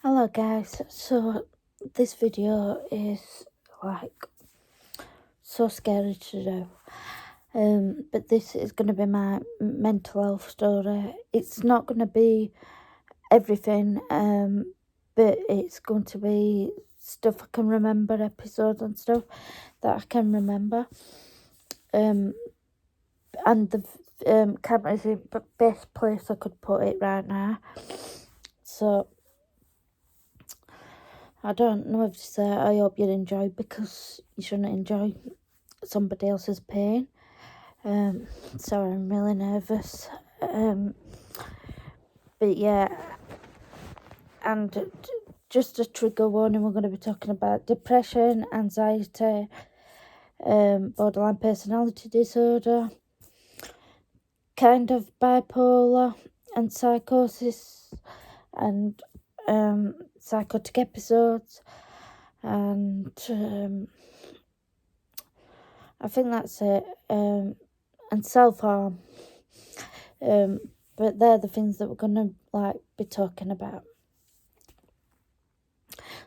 Hello guys, so this video is like so scary to do, but this is going to be my mental health story. It's not going to be everything, but it's going to be stuff I can remember, episodes and stuff that I can remember, and the camera is the best place I could put it right now, so I don't know if to say I hope you enjoy, because you shouldn't enjoy somebody else's pain. Sorry, I'm really nervous. But yeah, and just a trigger warning, we're going to be talking about depression, anxiety, borderline personality disorder, kind of bipolar and psychosis, and psychotic episodes, and I think that's it, and self-harm, but they're the things that we're gonna be talking about.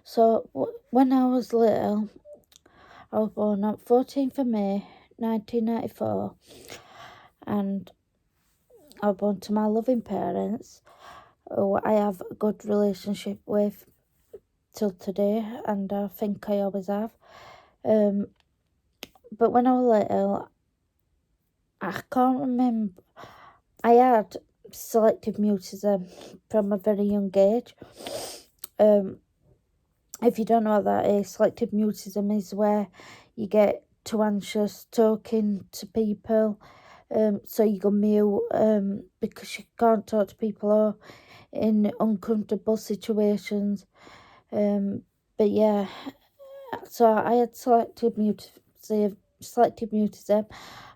So when I was little, I was born on 14th of May 1994, and I was born to my loving parents, who I have a good relationship with till today, and I think I always have. But when I was little, I can't remember. I had selective mutism from a very young age. If you don't know what that is, selective mutism is where you get too anxious talking to people, so you go mute, because you can't talk to people or in uncomfortable situations. But yeah, so I had selective mutism.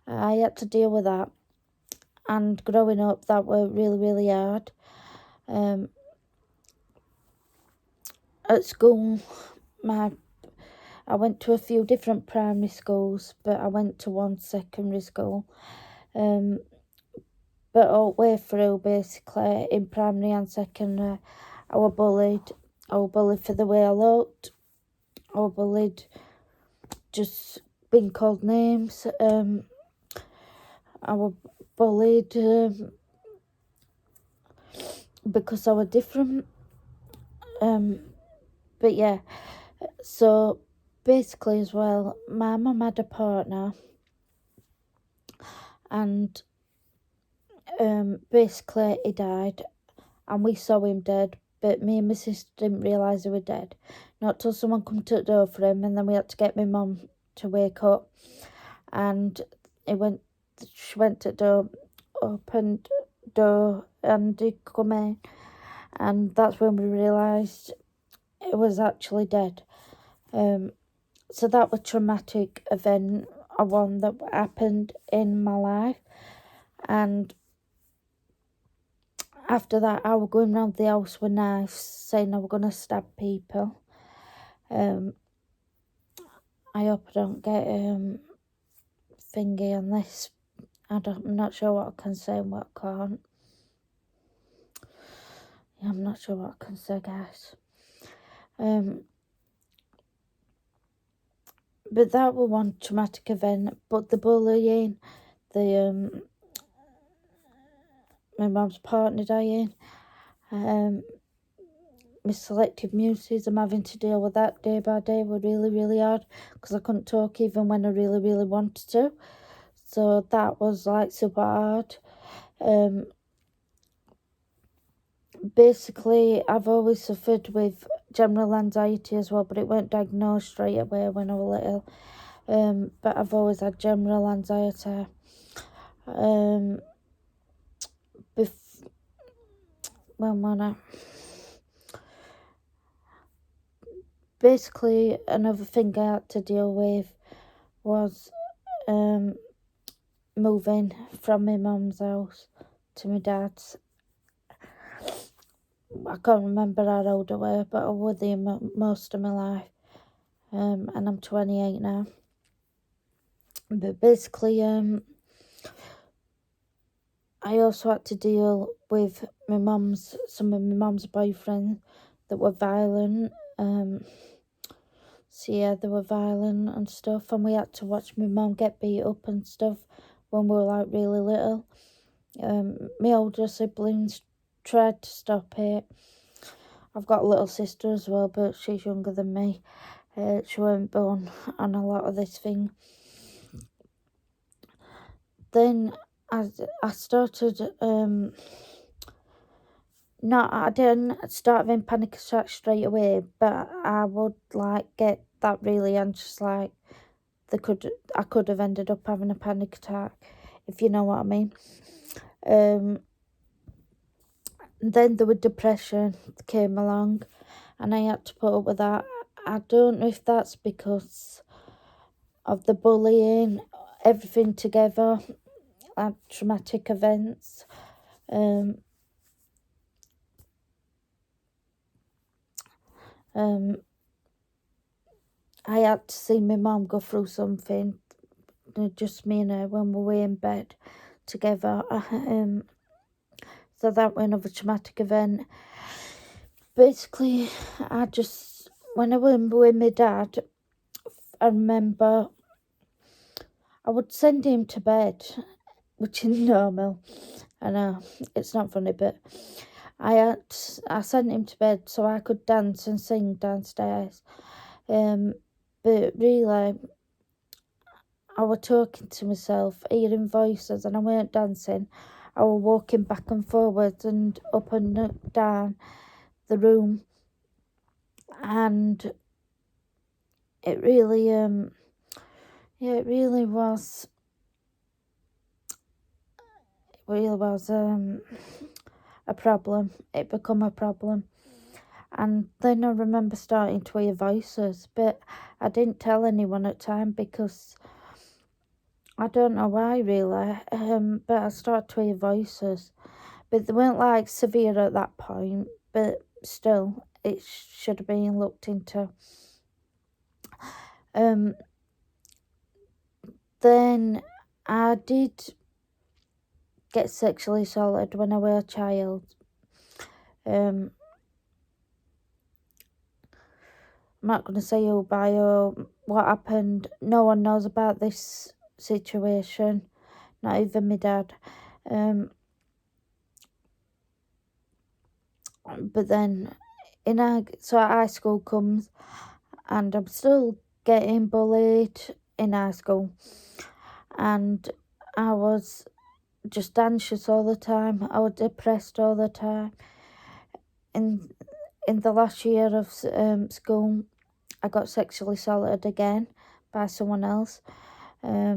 I had to deal with that, and growing up, that were really, really hard. At school, I went to a few different primary schools, but I went to one secondary school. But all the way through, basically, in primary and secondary, I was bullied. I was bullied for the way I looked. I was bullied just being called names. I was bullied because I was different. But yeah, so basically as well, my mum had a partner, and basically he died, and we saw him dead, but me and my sister didn't realise he was dead. Not till someone come to the door for him, and then we had to get my mum to wake up, and she went to the door, opened door, and he come in, and that's when we realised it was actually dead. So that was a traumatic event, a one that happened in my life, and after that I was going round the house with knives, saying I was going to stab people. I hope I don't get thingy on this. I'm not sure what I can say and what I can't. Yeah, I'm not sure what I can say, guys. But that was one traumatic event. But the bullying, the my mum's partner dying, my selective mutism, having to deal with that day by day, were really, really hard, because I couldn't talk even when I really, really wanted to. So that was super hard. Basically, I've always suffered with general anxiety as well, but it weren't diagnosed straight away when I was little. But I've always had general anxiety. Basically, another thing I had to deal with was moving from my mum's house to my dad's. I can't remember how old I was, but I was there most of my life, and I'm 28 now. But basically, I also had to deal with some of my mum's boyfriends that were violent. So yeah, they were violent and stuff, and we had to watch my mum get beat up and stuff when we were like really little. My older siblings tried to stop it. I've got a little sister as well, but she's younger than me. She weren't born on a lot of this thing. Then I started, I didn't start having panic attacks straight away, but I would like get that really anxious, like I could have ended up having a panic attack, if you know what I mean. Then there was depression that came along, and I had to put up with that. I don't know if that's because of the bullying, everything together, like traumatic events. I had to see my mum go through something, just me and her, when we were in bed together. So that was another traumatic event. Basically, when I was with my dad, I remember I would send him to bed, which is normal. I know, it's not funny, but I sent him to bed so I could dance and sing downstairs. But really, I was talking to myself, hearing voices, and I weren't dancing. I was walking back and forwards and up and down the room, and it really, it really was a problem. It become a problem. And then I remember starting to hear voices, but I didn't tell anyone at the time because I don't know why really. But I started to hear voices, but they weren't like severe at that point. But still, it should have been looked into. Then I did get sexually assaulted when I was a child. I'm not going to say who by or what happened. No one knows about this situation, not even my dad. But then so high school comes, and I'm still getting bullied in high school, and I was just anxious all the time. I was depressed all the time. In the last year of school, I got sexually assaulted again by someone else. That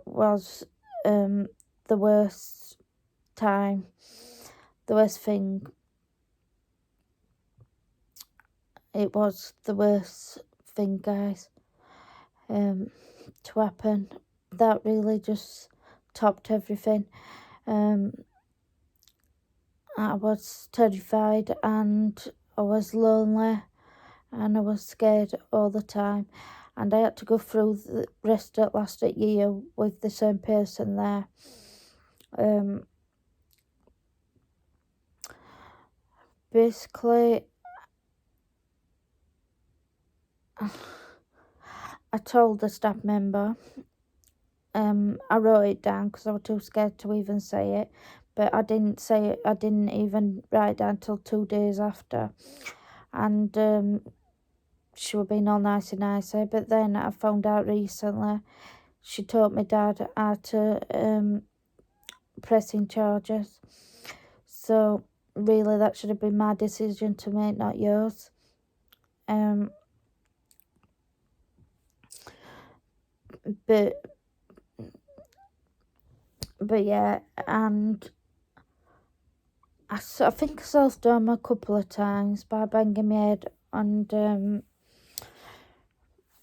was the worst time, the worst thing. It was the worst thing, guys, to happen. That really just topped everything. I was terrified, and I was lonely, and I was scared all the time, and I had to go through the rest of last year with the same person there. Basically, I told the staff member. I wrote it down because I was too scared to even say it, but I didn't say it. I didn't even write it down till 2 days after, and she was being all nice and nice. But then I found out recently she taught my dad how to pressing charges. So really, that should have been my decision to make, not yours. But yeah, and I think I self-harmed a couple of times by banging my head and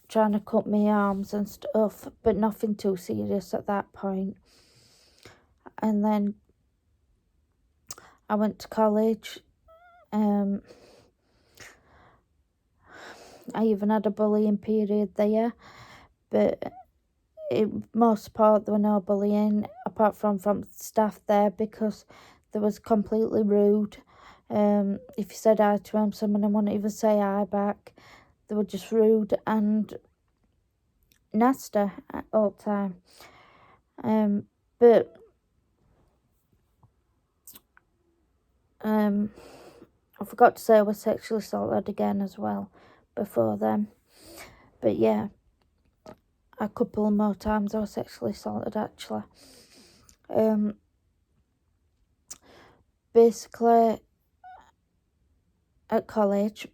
trying to cut my arms and stuff, but nothing too serious at that point. And then I went to college. I even had a bullying period there, but most part there were no bullying apart from staff there because they was completely rude. If you said hi to them, some of them wouldn't even say hi back. They were just rude and nasty all the time. But I forgot to say I was sexually assaulted again as well before then. But yeah, a couple more times I was sexually assaulted actually. Basically, at college,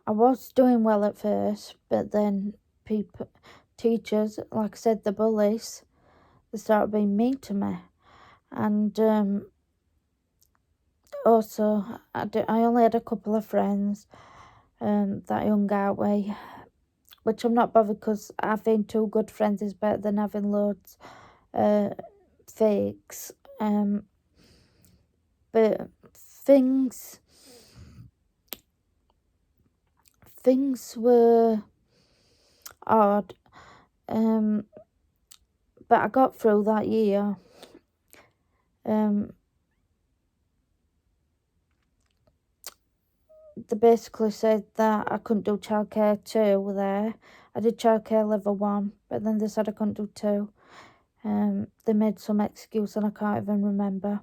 I was doing well at first, but then teachers, like I said, the bullies, they started being mean to me. And also, I only had a couple of friends that I hung out with, which I'm not bothered because having 2 good friends is better than having loads fakes. But things were odd. But I got through that year. They basically said that I couldn't do childcare 2 there. I did childcare level 1, but then they said I couldn't do 2. They made some excuse and I can't even remember.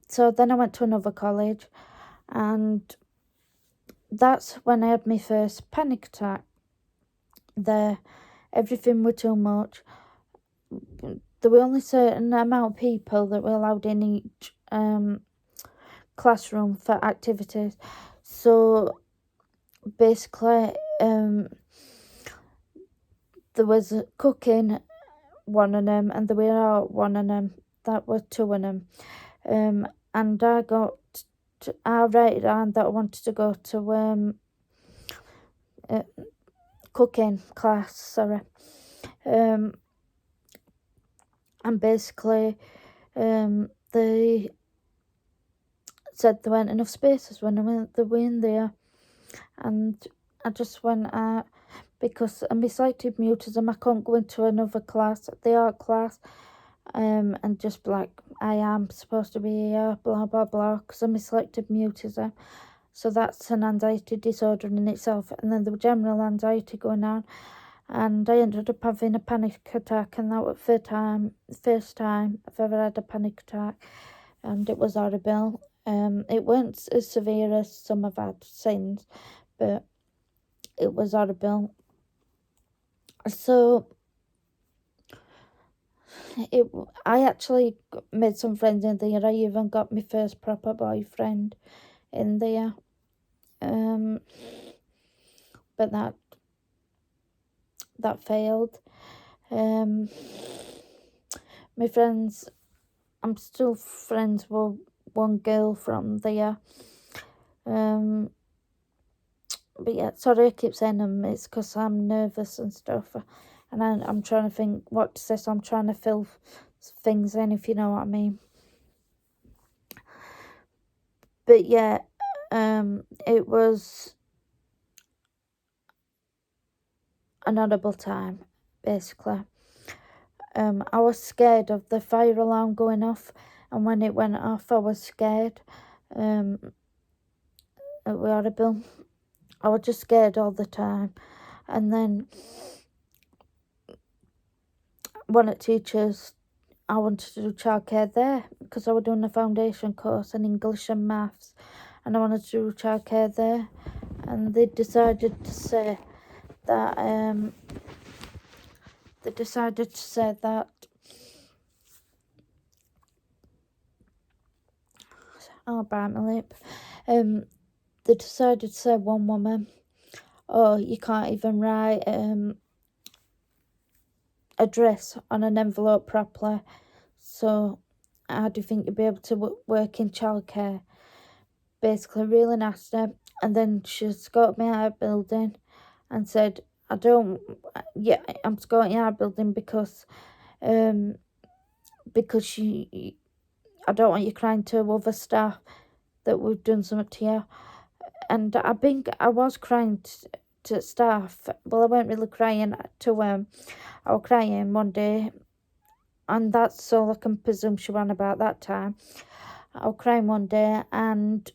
So then I went to another college, and that's when I had my first panic attack. There, everything was too much. There were only a certain amount of people that were allowed in each classroom for activities. So basically, there was cooking, one of them, and there were art, one of them. That were 2 of them. And I rated on that I wanted to go to cooking class, sorry. And basically, they said there weren't enough spaces when they were in there, and I just went out because I'm selective mutism. I can't go into another class, the art class, and just be like, I am supposed to be here, blah blah blah, because I'm selective mutism. So that's an anxiety disorder in itself, and then the general anxiety going on, and I ended up having a panic attack, and that was the first time I've ever had a panic attack, and it was horrible. It weren't as severe as some I've had since, but it was horrible. So I actually made some friends in there. I even got my first proper boyfriend in there. But that failed. My friends, I'm still friends with one girl from there. But yeah, sorry I keep saying them. It's because I'm nervous and stuff, and I'm trying to think what to say. So I'm trying to fill things in, if you know what I mean. But yeah, it was an horrible time, basically. I was scared of the fire alarm going off, and when it went off, I was scared. It was horrible. I was just scared all the time. And then one of the teachers, I wanted to do childcare there because I was doing a foundation course in English and maths, and I wanted to do childcare there. And they decided to say that oh, bite my lip. They decided to say one woman, oh, you can't even write address on an envelope properly, so how do you think you'll be able to work in childcare? Basically, really nasty. And then she escorted me out of the building and said, I'm escorting you out of the building because I don't want you crying to other staff that we've done something to you. And I was crying to staff. Well, I weren't really crying to I was crying one day and that's all I can presume she ran about that time. I was crying one day, and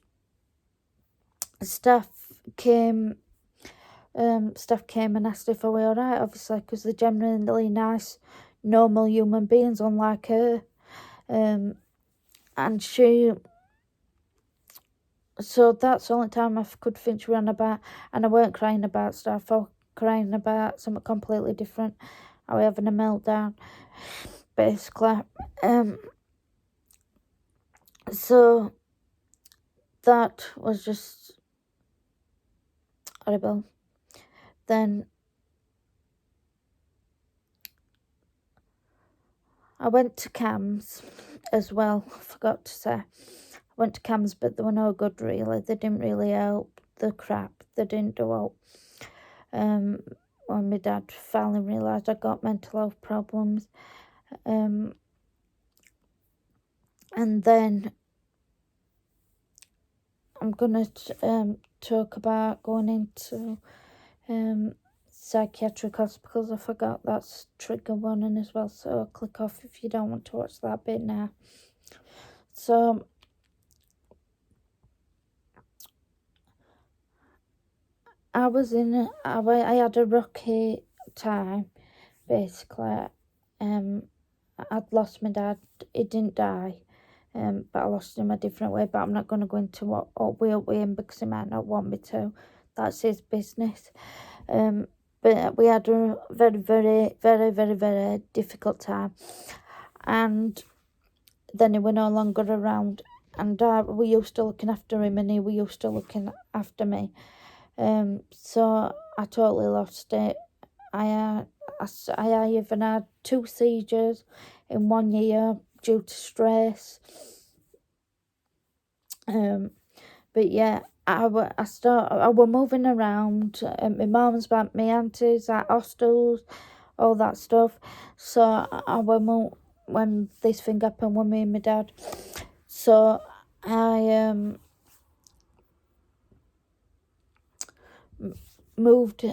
staff came and asked if I were alright, obviously, because they're genuinely nice, normal human beings, unlike her. And so that's the only time I could think she ran about, and I weren't crying about stuff, I was crying about something completely different. I was having a meltdown, basically. So that was just horrible. Then I went to CAMHS as well, I forgot to say. I went to CAMHS, but they were no good, really. They didn't really help. The crap, they didn't do help. When my dad finally realised I got mental health problems. And then I'm going to talk about going into psychiatric hospitals. I forgot that's trigger warning as well, so click off if you don't want to watch that bit now. So I had a rocky time, basically. I'd lost my dad. He didn't die, but I lost him a different way. But I'm not going to go into what we with him because he might not want me to. That's his business. But we had a very, very, very, very, very difficult time. And then he was no longer around. And we used to looking after him, and he was used to looking after me. So I totally lost it. I even had 2 seizures in 1 year due to stress. But yeah, I was moving around. My mum's back, my aunties at hostels, all that stuff. So I was when this thing happened with me and my dad. So I moved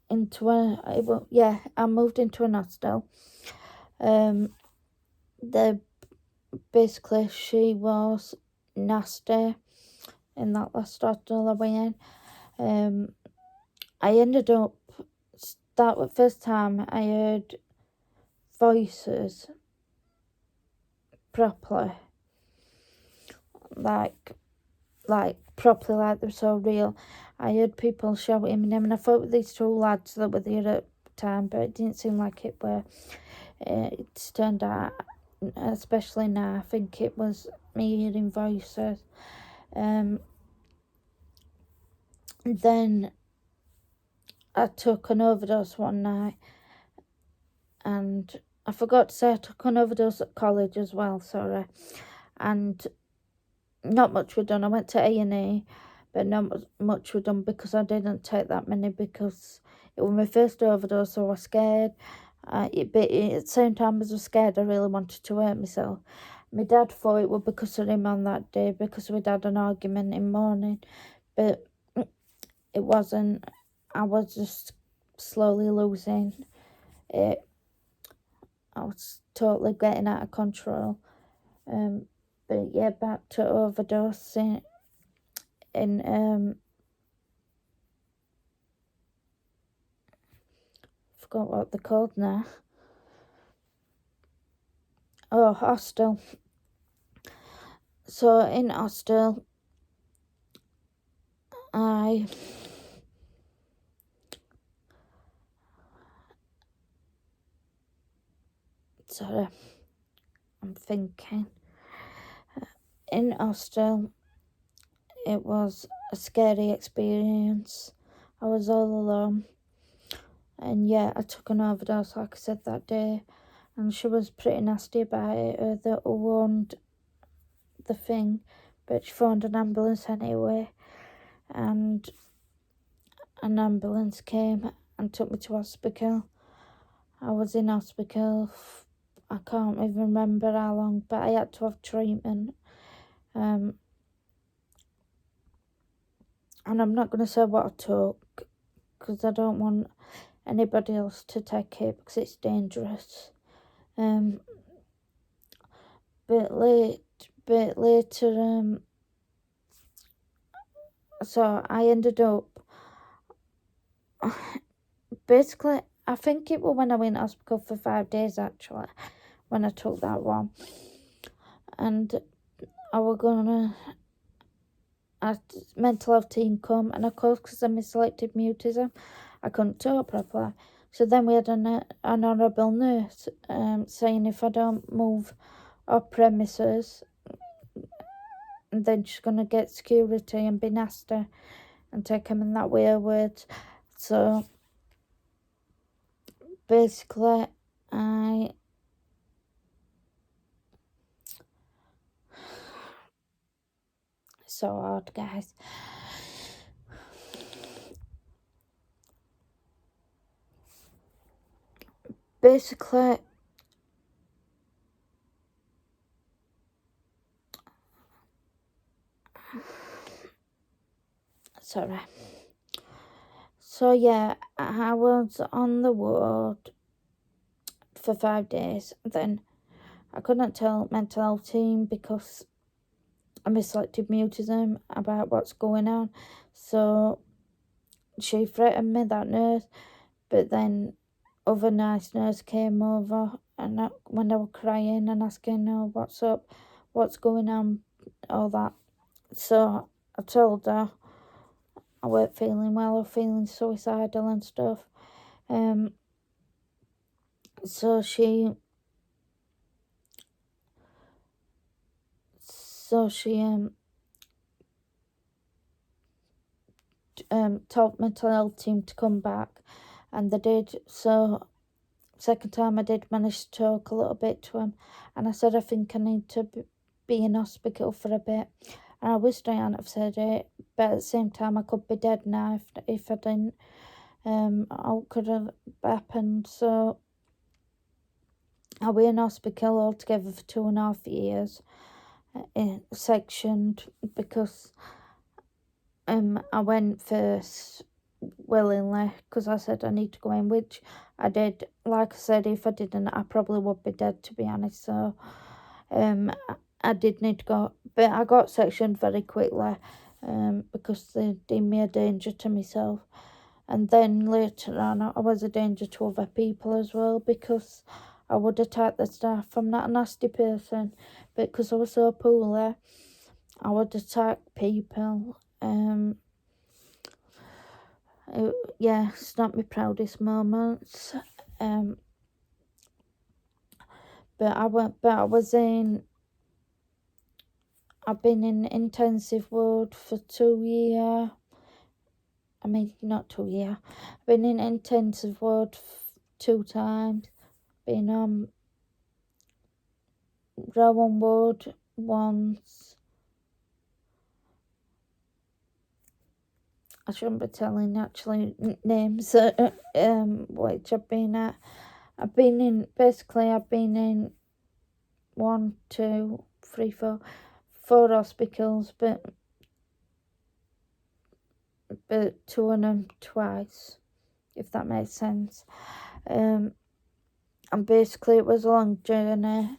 into I moved into an hostel. Basically she was nasty in that last hostel I went in. I ended up that first time I heard voices properly, like properly, like they're so real. I heard people shouting my name, and I thought these 2 lads that were there at the time, but it didn't seem like it were. It's turned out, especially now, I think it was me hearing voices. Then I took an overdose one night, and I forgot to say I took an overdose at college as well, sorry. And not much was done. I went to A&E, but not much was done because I didn't take that many, because it was my first overdose, so I was scared. But at the same time as I was scared, I really wanted to hurt myself. My dad thought it was because of him on that day, because we'd had an argument in the morning, but it wasn't. I was just slowly losing it. I was totally getting out of control. But yeah, back to overdosing in forgot what they're called now. Oh, hostel. So in hostel, sorry, I'm thinking. In hostel, it was a scary experience. I was all alone. And yeah, I took an overdose, like I said, that day. And she was pretty nasty about it, that owned the thing. But she phoned an ambulance anyway. And an ambulance came and took me to hospital. I was in hospital, I can't even remember how long, but I had to have treatment. And I'm not going to say what I took, because I don't want anybody else to take it, because it's dangerous. Bit later, so I ended up, basically, I think it was when I went to hospital for 5 days, actually, when I took that one. And I was gonna, a mental health team come, and of course, because of my selective mutism, I couldn't talk properly. So then we had an honourable nurse saying if I don't move our premises, then she's going to get security and be nasty and take him in that way of words. So basically, so hard, guys. Basically, sorry. So yeah, I was on the ward for 5 days. Then I couldn't tell mental health team because I'm selective mutism about what's going on. So she threatened me, that nurse, but then other nice nurse came over, and when I was crying and asking her what's up, what's going on, all that. So I told her I weren't feeling well, I was feeling suicidal and stuff. So she told mental health team to come back, and they did. So second time I did manage to talk a little bit to him, and I said I think I need to be in hospital for a bit, and I wish I hadn't have said it, but at the same time I could be dead now if I didn't. All could have happened. So I was in hospital altogether for 2.5 years, sectioned, because I went first willingly because I said I need to go in, which I did. Like I said, if I didn't, I probably would be dead, to be honest. So I did need to go, but I got sectioned very quickly because they deemed me a danger to myself. And then later on, I was a danger to other people as well because I would attack the staff. I'm not a nasty person, but because I was so poorly, I would attack people. Yeah, it's not my proudest moments. But I've been in intensive ward for 2 years. I mean, not 2 years. I've been in intensive ward 2 times. Been on Rowan ward once. I shouldn't be telling actually names which I've been at. I've been in 1, 2, 3, 4 hospitals, but 2 of them twice, if that makes sense. And basically it was a long journey.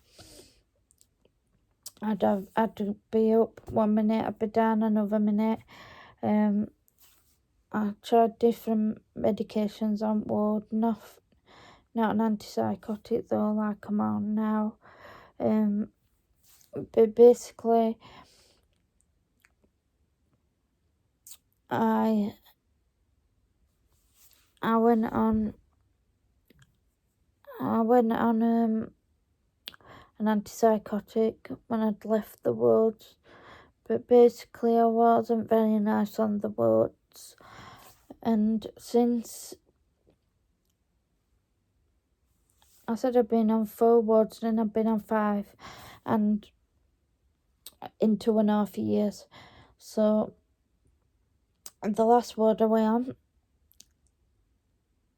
I'd to be up 1 minute, I'd be down another minute. I tried different medications on ward, not an antipsychotic though, like I'm on now. But basically, I went on an antipsychotic when I'd left the wards, but basically I wasn't very nice on the wards, and since I said I've been on 4 wards, then I've been on 5, and in 2.5 years. So the last ward I went on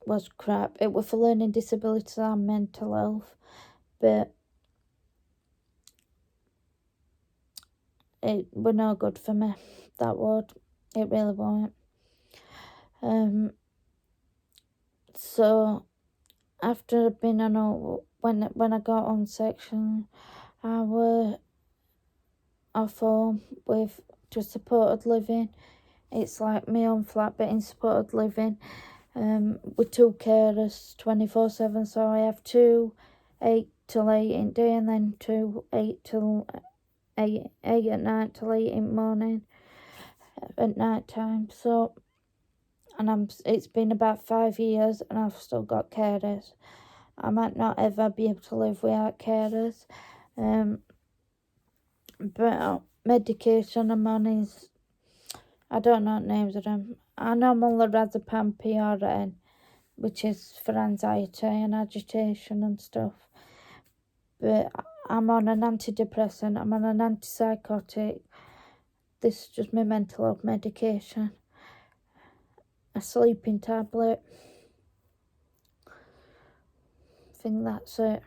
was crap. It was for learning disabilities and mental health, but it were no good for me, that ward. It really wasn't. So after I'd been on when I got on section, I were off home with just supported living. It's like my own flat, but in supported living, with 2 carers 24/7. So I have 2 8 till 8 in day, and then 2 8 till 8 at night till 8 in the morning at night time. So, and it's been about 5 years, and I've still got carers. I might not ever be able to live without carers. But medication I'm on is, I don't know the names of them. I know I'm on lorazepam PRN, which is for anxiety and agitation and stuff. But I'm on an antidepressant, I'm on an antipsychotic. This is just my mental health medication. A sleeping tablet. I think that's it.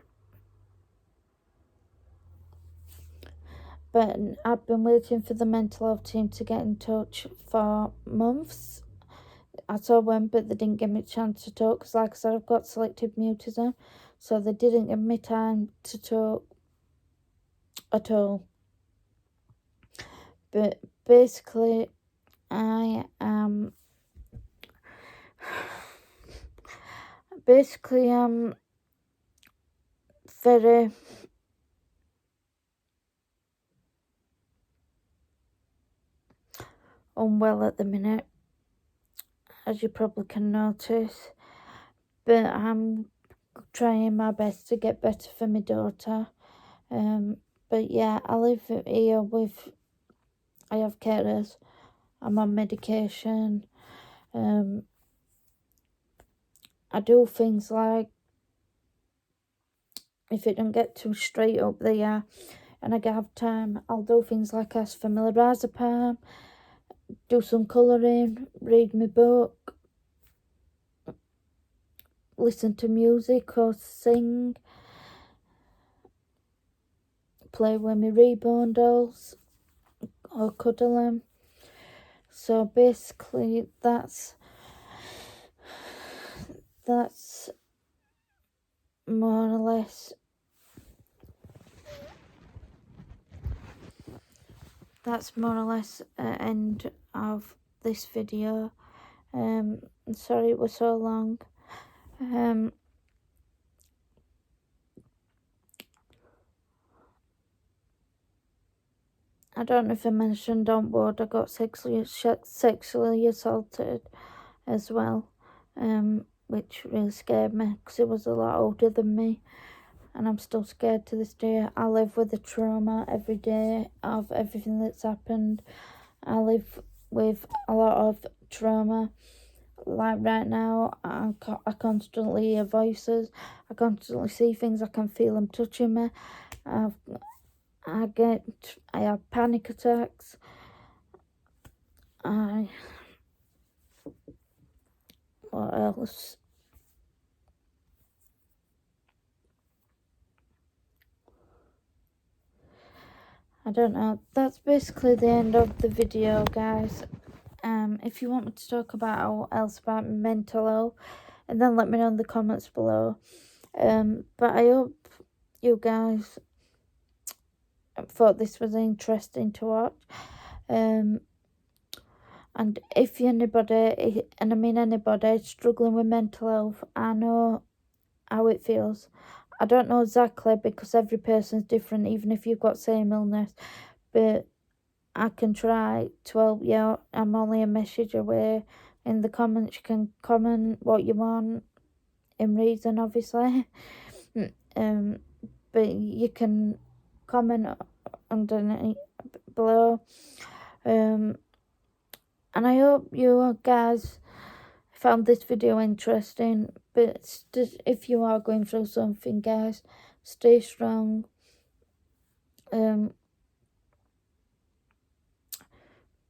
But I've been waiting for the mental health team to get in touch for months. I told them, but they didn't give me a chance to talk, because like I said, I've got selective mutism, so they didn't give me time to talk at all. But basically, I am very unwell at the minute, as you probably can notice, but I'm trying my best to get better for my daughter. But yeah, I live here I have carers, I'm on medication. I do things like, if it don't get too straight up there and I have time, I'll do things like ask for lorazepam, do some colouring, read my book, listen to music or sing, play with my reborn dolls or cuddle them. So basically that's more or less the end of this video. Sorry it was so long. I don't know if I mentioned on board I got sexually assaulted as well, which really scared me, because he was a lot older than me, and I'm still scared to this day. I live with the trauma every day of everything that's happened. I live with a lot of trauma. Like right now, I constantly hear voices, I constantly see things, I can feel them touching me. I have panic attacks. What else? I don't know. That's basically the end of the video, guys. If you want me to talk about else about mental health, and then let me know in the comments below. But I hope you guys thought this was interesting to watch. And if anybody, and I mean anybody, struggling with mental health, I know how it feels. I don't know exactly, because every person's different, even if you've got same illness, but I can try to help you out. I'm only a message away. In the comments, you can comment what you want, in reason, obviously. But you can comment underneath below. And I hope you guys found this video interesting. But if you are going through something, guys, stay strong.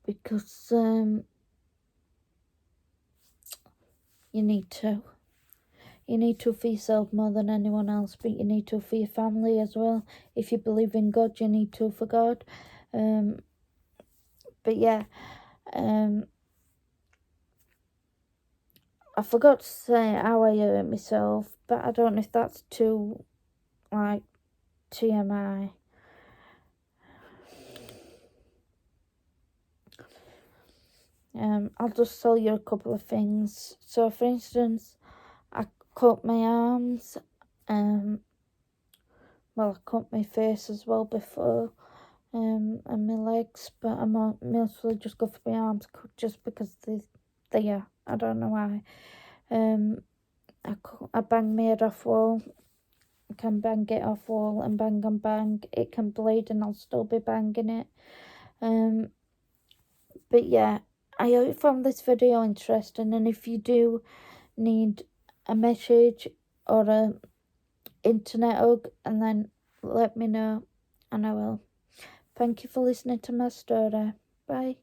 Because you need to. You need to for yourself more than anyone else, but you need to for your family as well. If you believe in God, you need to for God. But yeah, I forgot to say how I hurt myself, but I don't know if that's too like TMI. I'll just tell you a couple of things. So for instance, I cut my arms, well, I cut my face as well before, and my legs, but I mostly just go for my arms just because they are. I don't know why. I bang my head off wall. I can bang it off wall and bang and bang. It can bleed and I'll still be banging it. But yeah, I hope you found this video interesting, and if you do need a message or a internet hug, and then let me know and I will. Thank you for listening to my story. Bye.